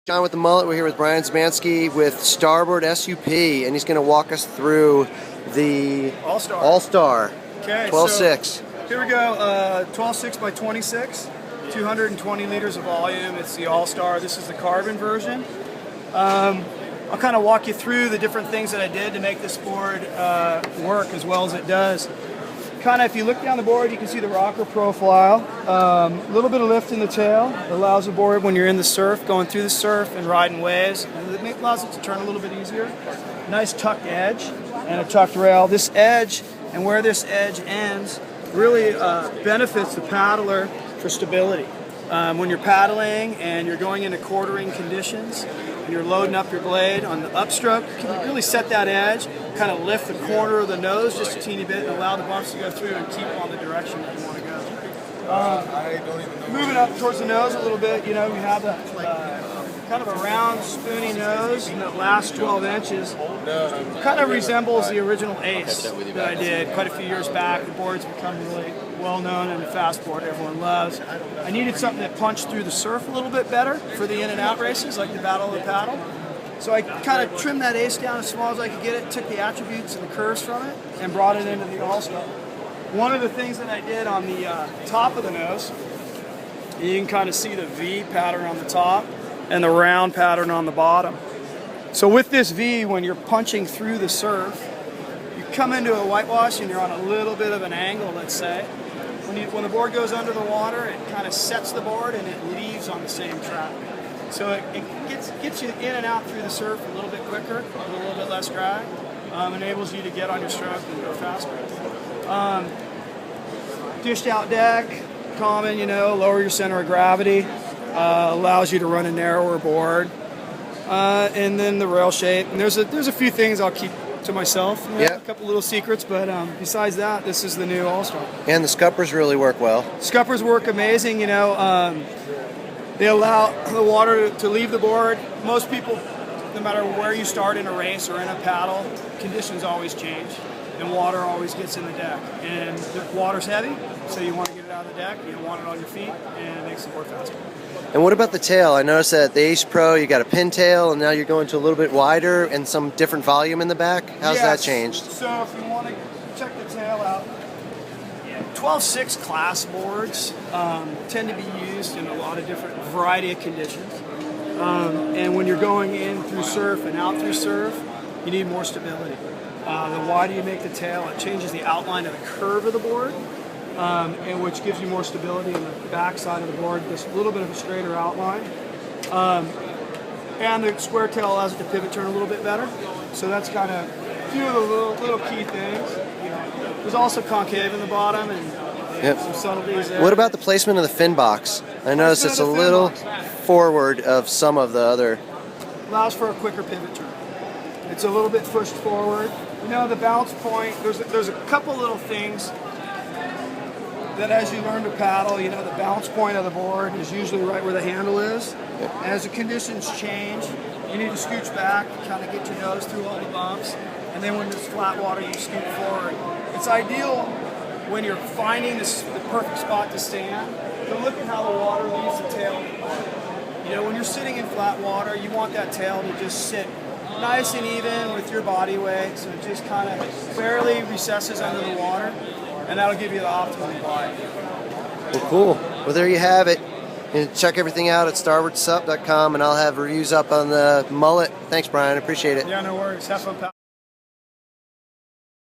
John with the mullet. We're here with Brian Szymansky with Starboard SUP, and he's going to walk us through the All Star. All Star. Okay, 12.6. So here we go. 12.6 by 26, 220 liters of volume. It's the All Star. This is the carbon version. I'll kind of walk you through the different things that I did to make this board work as well as it does. Kind of, if you look down the board, you can see the rocker profile. A little bit of lift in the tail. It allows the board when you're in the surf, going through the surf and riding waves. It allows it to turn a little bit easier. Nice tucked edge and a tucked rail. This edge and where this edge ends really benefits the paddler for stability. When you're paddling and you're going into quartering conditions and you're loading up your blade on the upstroke, you can really set that edge, kind of lift the corner of the nose just a teeny bit and allow the bumps to go through and keep on the direction that you want to go. Moving up towards the nose a little bit, you know, we have a kind of a round, spoony nose, and that last 12 inches kind of resembles the original Ace that I did quite a few years back. The board's become really well known and a fast board everyone loves. I needed something that punched through the surf a little bit better for the in and out races like the Battle of the Paddle. So I kind of trimmed that Ace down as small as I could get it, took the attributes and the curves from it, and brought it into the All Star. One of the things that I did on the top of the nose, you can kind of see the V pattern on the top and the round pattern on the bottom. So with this V, when you're punching through the surf, you come into a whitewash and you're on a little bit of an angle, let's say. When the board goes under the water, it kind of sets the board and it leaves on the same track. So it gets you in and out through the surf a little bit quicker, with a little bit less drag, enables you to get on your stroke and go faster. Dished out deck, common, you know, lower your center of gravity, allows you to run a narrower board, and then the rail shape. And there's a few things I'll keep to myself, you know, yep. A couple little secrets, but besides that, this is the new All Star. And the scuppers really work well. Scuppers work amazing, you know. They allow the water to leave the board. Most people, no matter where you start in a race or in a paddle, conditions always change, and water always gets in the deck. And the water's heavy, so you want to get it out of the deck. You don't want it on your feet, and it makes the board faster. And what about the tail? I noticed that the Ace Pro, you got a pin tail, and now you're going to a little bit wider and some different volume in the back. How's that changed? So if you want to check the tail out, 12.6 class boards tend to be used in a lot of different variety of conditions. And when you're going in through surf and out through surf, you need more stability. The wider you make the tail, it changes the outline of the curve of the board, and which gives you more stability in the back side of the board, just a little bit of a straighter outline. And the square tail allows it to pivot turn a little bit better. So that's kind of a few of the little key things. You know, there's also concave in the bottom and some subtleties there. What about the placement of the fin box? I noticed it's a little forward of some of the other. Allows for a quicker pivot turn. It's a little bit pushed forward. You know, the bounce point, there's a couple little things that as you learn to paddle, you know, the bounce point of the board is usually right where the handle is. Yep. As the conditions change, you need to scooch back, kind of get your nose through all the bumps, and then when there's flat water, you scoot forward. It's ideal when you're finding the perfect spot to stand, to look at how the water leaves the tail. You know, when you're sitting in flat water, you want that tail to just sit nice and even with your body weight, so it just kind of barely recesses under the water, and that'll give you the optimum glide. Well, cool. Well, there you have it. You can check everything out at starboardsup.com, and I'll have reviews up on the mullet. Thanks, Brian. I appreciate it. Yeah, no worries. Have fun, pal.